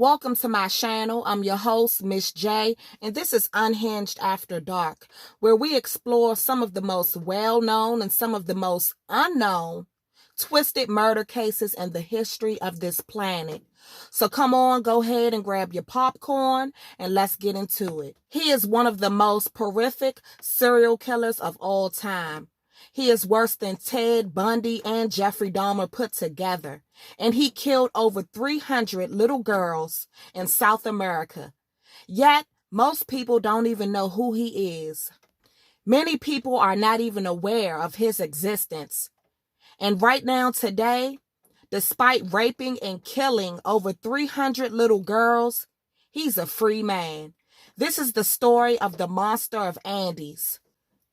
Welcome to my channel. I'm your host, Miss J, and this is Unhinged After Dark, where we explore some of the most well-known and some of the most unknown twisted murder cases in the history of this planet. So come on, go ahead and grab your popcorn and let's get into it. He is one of the most horrific serial killers of all time. He is worse than Ted Bundy and Jeffrey Dahmer put together, and he killed over 300 little girls in South America. Yet, most people don't even know who he is. Many people are not even aware of his existence. And right now, today, despite raping and killing over 300 little girls, he's a free man. This is the story of the Monster of Andes.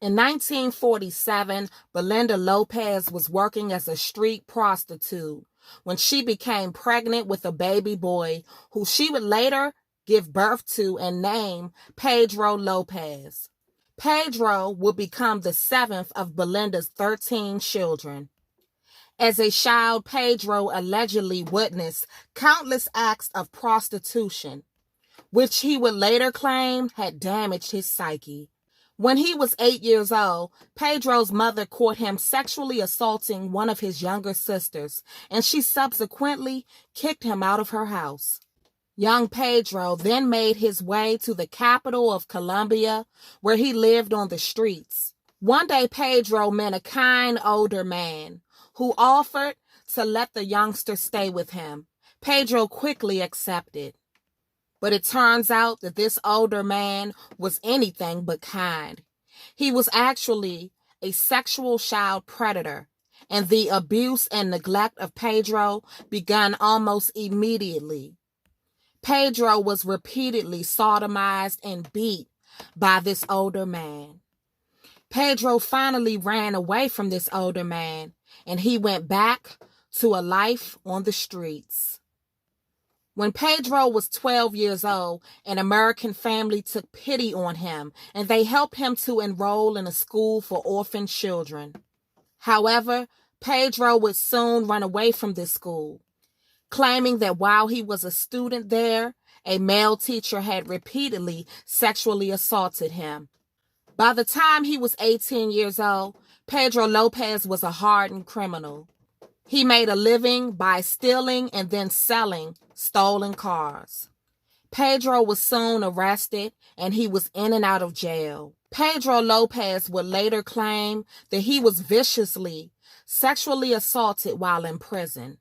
In 1947, Belinda Lopez was working as a street prostitute when she became pregnant with a baby boy who she would later give birth to and name Pedro Lopez. Pedro would become the seventh of Belinda's 13 children. As a child, Pedro allegedly witnessed countless acts of prostitution, which he would later claim had damaged his psyche. When he was 8 years old, Pedro's mother caught him sexually assaulting one of his younger sisters, and she subsequently kicked him out of her house. Young Pedro then made his way to the capital of Colombia, where he lived on the streets. One day, Pedro met a kind older man who offered to let the youngster stay with him. Pedro quickly accepted. But it turns out that this older man was anything but kind. He was actually a sexual child predator, and the abuse and neglect of Pedro began almost immediately. Pedro was repeatedly sodomized and beat by this older man. Pedro finally ran away from this older man, and he went back to a life on the streets. When Pedro was 12 years old, an American family took pity on him, and they helped him to enroll in a school for orphan children. However, Pedro would soon run away from this school, claiming that while he was a student there, a male teacher had repeatedly sexually assaulted him. By the time he was 18 years old, Pedro Lopez was a hardened criminal. He made a living by stealing and then selling stolen cars. Pedro was soon arrested, and he was in and out of jail. Pedro Lopez would later claim that he was viciously sexually assaulted while in prison.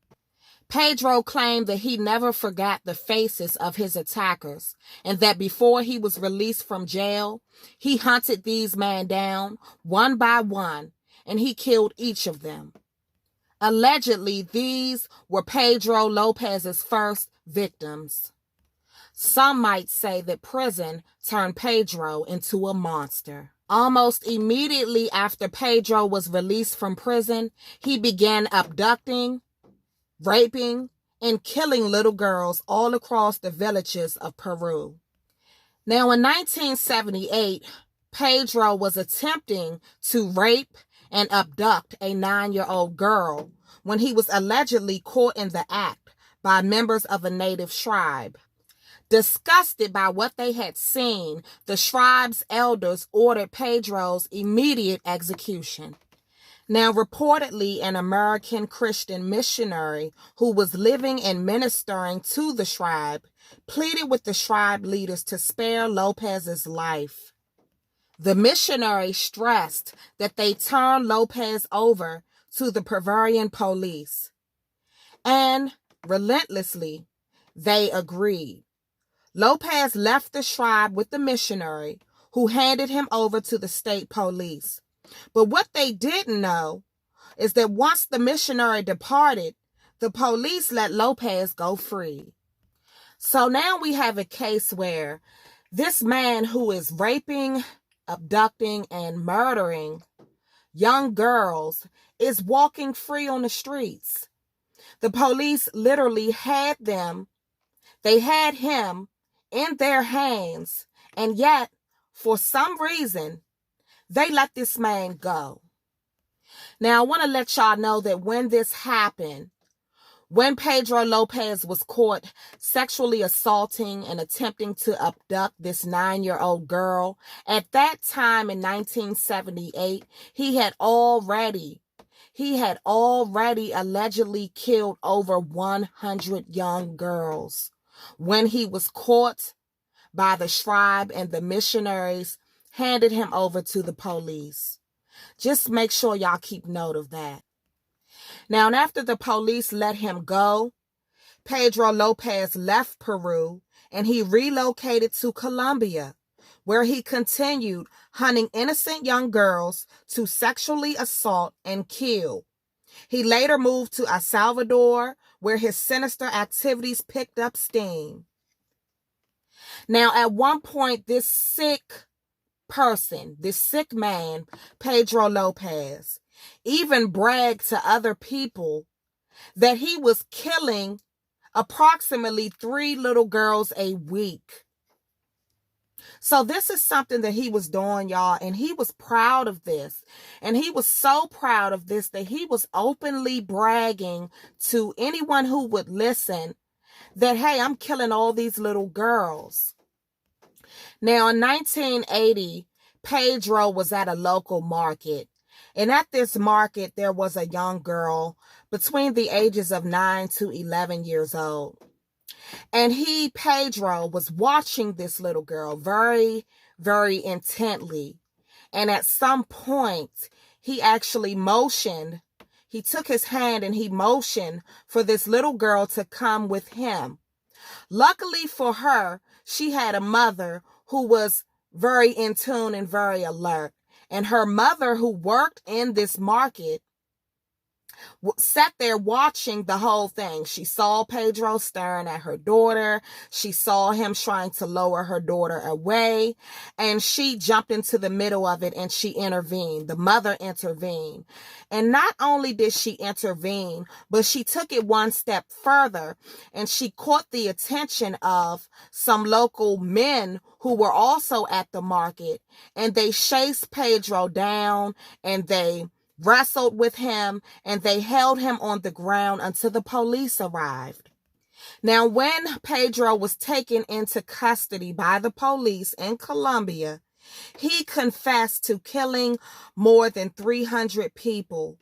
Pedro claimed that he never forgot the faces of his attackers, and that before he was released from jail, he hunted these men down one by one, and he killed each of them. Allegedly, these were Pedro Lopez's first victims. Some might say that prison turned Pedro into a monster. Almost immediately after Pedro was released from prison, he began abducting, raping, and killing little girls all across the villages of Peru. Now, in 1978, Pedro was attempting to rape and abduct a 9-year-old girl when he was allegedly caught in the act by members of a native tribe. Disgusted by what they had seen, the tribe's elders ordered Pedro's immediate execution. Now, reportedly, an American Christian missionary who was living and ministering to the tribe pleaded with the tribe leaders to spare Lopez's life. The missionary stressed that they turn Lopez over to the Peruvian police, and relentlessly, they agreed. Lopez left the tribe with the missionary, who handed him over to the state police. But what they didn't know is that once the missionary departed, the police let Lopez go free. So now we have a case where this man who is raping, abducting, and murdering young girls is walking free on the streets. The police literally had him in their hands, and yet, for some reason, they let this man go. Now, I want to let y'all know that when this happened, When Pedro Lopez was caught sexually assaulting and attempting to abduct this 9-year-old girl, at that time in 1978, he had already allegedly killed over 100 young girls. When he was caught by the scribe and the missionaries, handed him over to the police. Just make sure y'all keep note of that. Now, after the police let him go, Pedro Lopez left Peru and he relocated to Colombia, where he continued hunting innocent young girls to sexually assault and kill. He later moved to El Salvador, where his sinister activities picked up steam. Now, at one point, this sick man, Pedro Lopez, even bragged to other people that he was killing approximately 3 little girls a week. So this is something that he was doing, y'all, and he was proud of this. And he was so proud of this that he was openly bragging to anyone who would listen that, hey, I'm killing all these little girls. Now, in 1980, Pedro was at a local market. And at this market, there was a young girl between the ages of 9 to 11 years old. And Pedro, was watching this little girl very, very intently. And at some point, he actually motioned. He took his hand and he motioned for this little girl to come with him. Luckily for her, she had a mother who was very in tune and very alert. And her mother, who worked in this market, sat there watching the whole thing. She saw Pedro staring at her daughter. She saw him trying to lower her daughter away, and she jumped into the middle of it and she intervened. The mother intervened. And not only did she intervene, but she took it one step further and she caught the attention of some local men who were also at the market, and they chased Pedro down and they wrestled with him, and they held him on the ground until the police arrived. Now, when Pedro was taken into custody by the police in Colombia, he confessed to killing more than 300 people.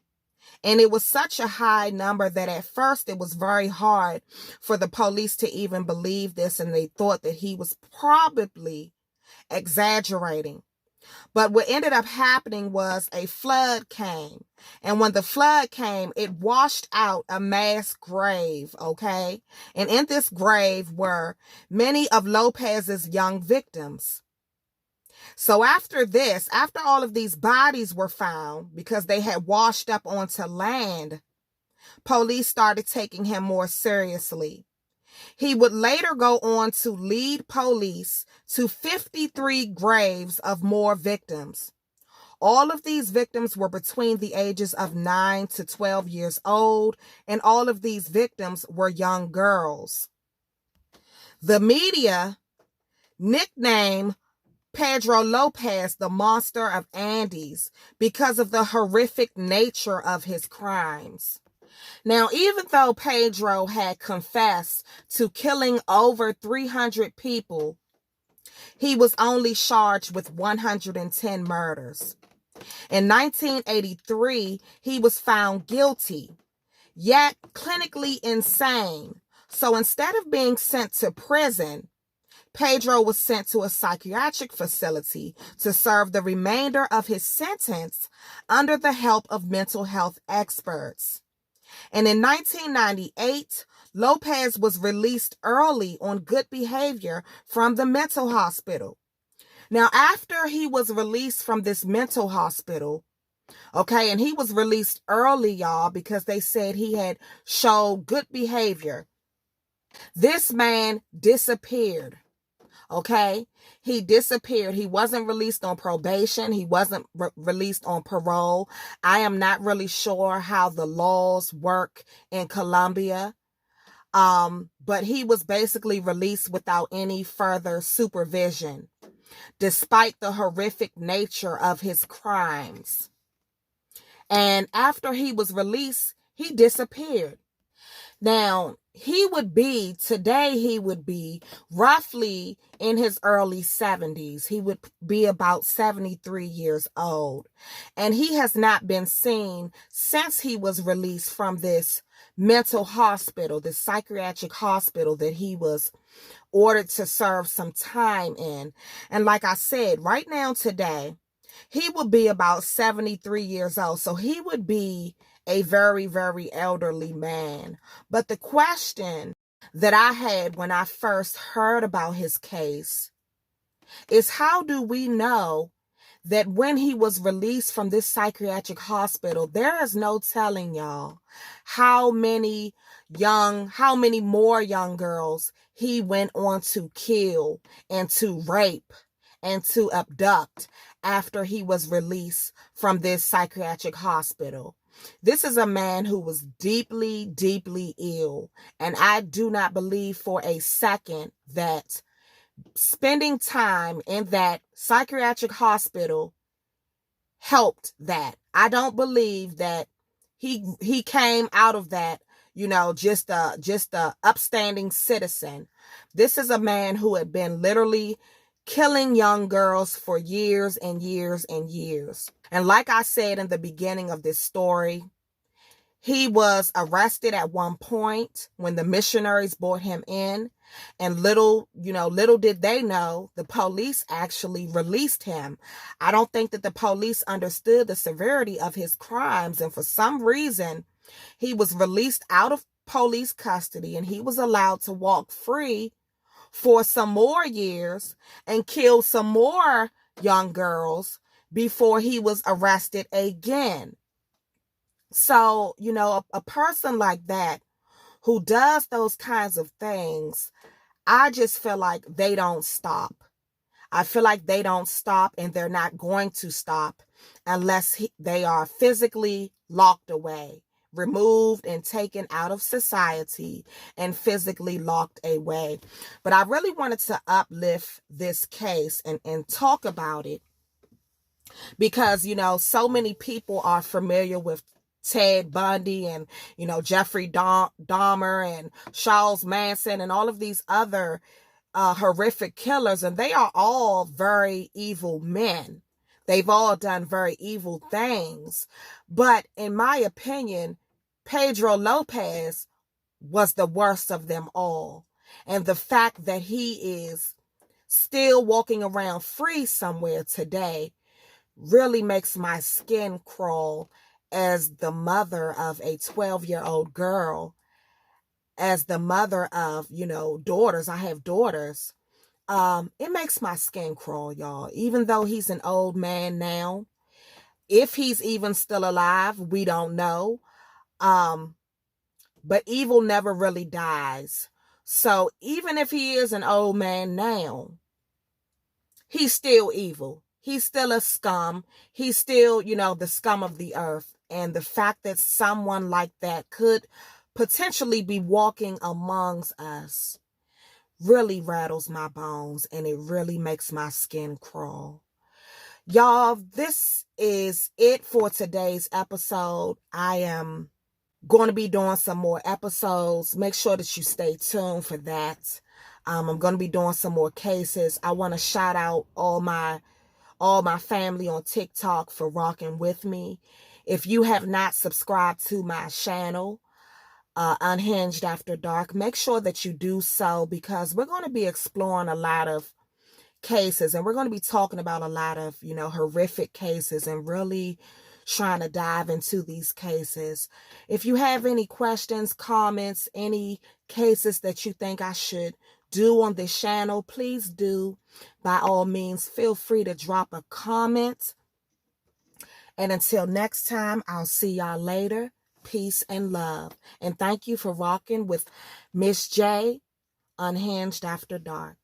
And it was such a high number that at first it was very hard for the police to even believe this, and they thought that he was probably exaggerating. But what ended up happening was a flood came. And when the flood came, it washed out a mass grave, okay? And in this grave were many of Lopez's young victims. So after all of these bodies were found, because they had washed up onto land, police started taking him more seriously. He would later go on to lead police to 53 graves of more victims. All of these victims were between the ages of 9 to 12 years old, and all of these victims were young girls. The media nicknamed Pedro Lopez the Monster of Andes because of the horrific nature of his crimes. Now, even though Pedro had confessed to killing over 300 people, he was only charged with 110 murders. In 1983, he was found guilty, yet clinically insane. So instead of being sent to prison, Pedro was sent to a psychiatric facility to serve the remainder of his sentence under the help of mental health experts. And in 1998, Lopez was released early on good behavior from the mental hospital. Now, after he was released from this mental hospital, okay, and he was released early, y'all, because they said he had showed good behavior, this man disappeared. Okay, he disappeared. He wasn't released on probation. He wasn't released on parole. I am not really sure how the laws work in Colombia. But he was basically released without any further supervision, despite the horrific nature of his crimes. And after he was released, he disappeared. Now, today he would be roughly in his early 70s. He would be about 73 years old. And he has not been seen since he was released from this mental hospital, this psychiatric hospital that he was ordered to serve some time in. And like I said, right now today, he would be about 73 years old. So he would be a very, very elderly man. But the question that I had when I first heard about his case is, how do we know that when he was released from this psychiatric hospital, there is no telling, y'all, how many more young girls he went on to kill and to rape and to abduct after he was released from this psychiatric hospital. This is a man who was deeply, deeply ill. And I do not believe for a second that spending time in that psychiatric hospital helped that. I don't believe that he came out of that, just a upstanding citizen. This is a man who had been literally killing young girls for years and years and years. And like I said in the beginning of this story, he was arrested at one point when the missionaries brought him in, and little did they know, the police actually released him. I don't think that the police understood the severity of his crimes, and for some reason, he was released out of police custody and he was allowed to walk free for some more years and kill some more young girls before he was arrested again. So, a person like that who does those kinds of things, I just feel like they don't stop. I feel like they don't stop, and they're not going to stop unless they are physically locked away, removed and taken out of society, and physically locked away. But I really wanted to uplift this case and talk about it because, so many people are familiar with Ted Bundy and, Jeffrey Dahmer and Charles Manson and all of these other horrific killers. And they are all very evil men. They've all done very evil things. But in my opinion, Pedro Lopez was the worst of them all. And the fact that he is still walking around free somewhere today really makes my skin crawl as the mother of a 12-year-old girl, as the mother of, daughters. I have daughters. It makes my skin crawl, y'all. Even though he's an old man now, if he's even still alive, we don't know. But evil never really dies. So even if he is an old man now, he's still evil. He's still a scum. He's still, the scum of the earth. And the fact that someone like that could potentially be walking amongst us really rattles my bones, and it really makes my skin crawl. Y'all, this is it for today's episode. I am going to be doing some more episodes. Make sure that you stay tuned for that. I'm going to be doing some more cases. I want to shout out all my family on TikTok for rocking with me. If you have not subscribed to my channel, Unhinged After Dark, make sure that you do so, because we're going to be exploring a lot of cases, and we're going to be talking about a lot of, horrific cases, and really trying to dive into these cases. If you have any questions, comments, any cases that you think I should do on this channel, please do. By all means, feel free to drop a comment. And until next time, I'll see y'all later. Peace and love. And thank you for rocking with Miss J, Unhinged After Dark.